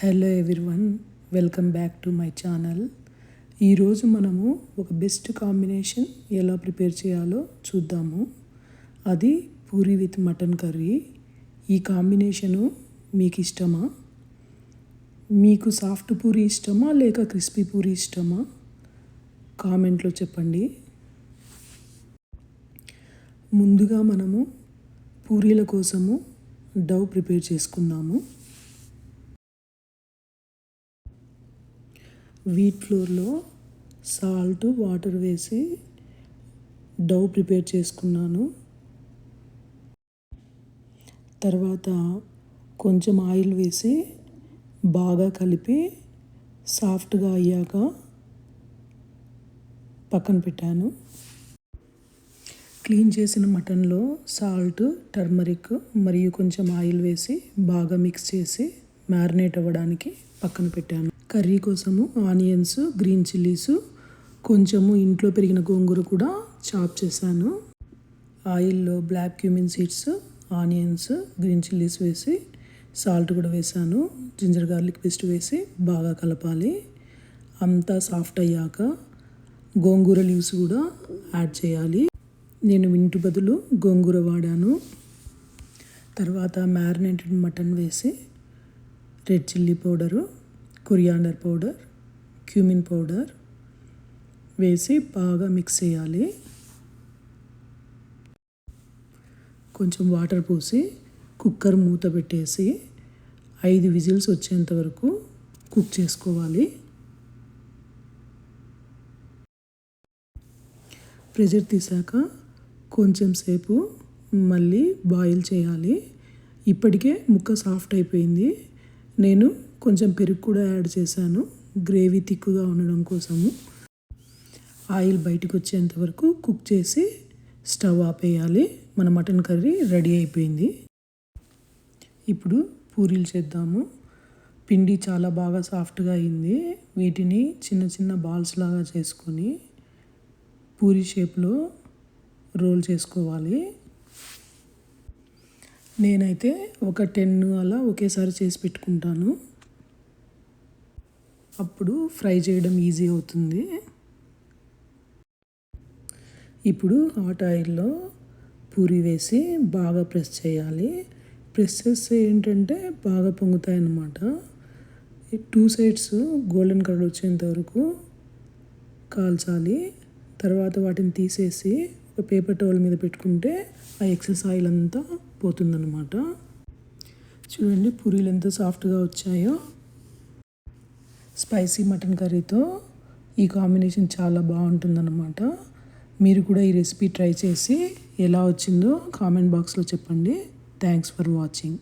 Hello everyone, welcome back to my channel. ఈరోజు మనము ఒక బెస్ట్ కాంబినేషన్ ఎలా ప్రిపేర్ చేయాలో చూద్దాము. అది పూరి విత్ మటన్ కర్రీ. ఈ కాంబినేషను మీకు ఇష్టమా? మీకు సాఫ్ట్ పూరి ఇష్టమా లేక క్రిస్పీ పూరి ఇష్టమా? కామెంట్లో చెప్పండి. ముందుగా మనము పూరీల కోసము డౌ ప్రిపేర్ చేసుకున్నాము. వీట్ ఫ్లోర్లో సాల్ట్ వాటర్ వేసి డౌ ప్రిపేర్ చేసుకున్నాను. తర్వాత కొంచెం ఆయిల్ వేసి బాగా కలిపి సాఫ్ట్గా అయ్యాక పక్కన పెట్టాను. క్లీన్ చేసిన మటన్లో సాల్ట్, టర్మరిక్ మరియు కొంచెం ఆయిల్ వేసి బాగా మిక్స్ చేసి మ్యారినేట్ అవ్వడానికి పక్కన పెట్టాను. కర్రీ కోసము ఆనియన్స్, గ్రీన్ చిల్లీస్, కొంచెము ఇంట్లో పెరిగిన గోంగూర కూడా చాప్ చేశాను. ఆయిల్లో black cumin seeds, onions, green chillies వేసి సాల్ట్ కూడా వేసాను. జింజర్ గార్లిక్ పేస్ట్ వేసి బాగా కలపాలి. అంతా సాఫ్ట్ అయ్యాక గోంగూర లీవ్స్ కూడా యాడ్ చేయాలి. నేను మింటు బదులు గోంగూర వాడాను. తర్వాత మ్యారినేటెడ్ మటన్ వేసి red chilli powder, coriander powder, cumin powder వేసి బాగా మిక్స్ చేయాలి. కొంచెం వాటర్ పోసి కుక్కర్ మూత పెట్టేసి 5 విజిల్స్ వచ్చేంత వరకు కుక్ చేసుకోవాలి. ప్రెషర్ తీసాక కొంచెం సేపు మళ్ళీ బాయిల్ చేయాలి. ఇప్పటికే ముక్క సాఫ్ట్ అయిపోయింది. నేను కొంచెం పెరుగు కూడా యాడ్ చేశాను, గ్రేవీ థిక్గా ఉండడం కోసము. ఆయిల్ బయటకు వచ్చేంత వరకు కుక్ చేసి స్టవ్ ఆపేయాలి. మన మటన్ కర్రీ రెడీ అయిపోయింది. ఇప్పుడు పూరీలు చేద్దాము. పిండి చాలా బాగా సాఫ్ట్గా అయింది. వీటిని చిన్న చిన్న బాల్స్ లాగా చేసుకొని పూరీ షేప్లో రోల్ చేసుకోవాలి. నేనైతే ఒక 10 అలా ఒకేసారి చేసి పెట్టుకుంటాను. అప్పుడు ఫ్రై చేయడం ఈజీ అవుతుంది. ఇప్పుడు హాట్ ఆయిల్లో పూరి వేసి బాగా ప్రెస్ చేయాలి. ప్రెస్ చేస్తే ఏంటంటే బాగా పొంగుతాయి అన్నమాట. 2 సైడ్స్ గోల్డెన్ కలర్ వచ్చేంత వరకు కాల్చాలి. తర్వాత వాటిని తీసేసి ఒక పేపర్ టవల్ మీద పెట్టుకుంటే ఆ ఎక్సెస్ ఆయిల్ అంతా పోతుందన్నమాట. చూడండి పూరీలు ఎంత సాఫ్ట్గా వచ్చాయో. స్పైసీ మటన్ కర్రీతో ఈ కాంబినేషన్ చాలా బాగుంటుందన్నమాట. మీరు కూడా ఈ రెసిపీ ట్రై చేసి ఎలా వచ్చిందో కామెంట్ బాక్స్లో చెప్పండి. Thanks for watching.